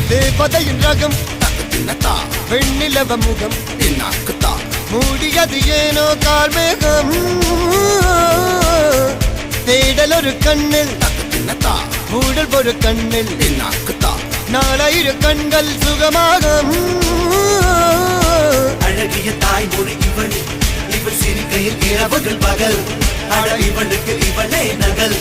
தேவதையின் ரகம் வெண்ணிலவ முகம் மூடியது ஏனோ கார்மேகம் தேடல் ஒரு கண்ணில் மூடல் ஒரு கண்ணில் நாலாயிர கண்கள் சுகமாக அழகிய தாய்மொழி இவள் இவள் சிரிக்கையில் இரவுகள் பகல் அழ இவளுக்கு இவளே நகல்.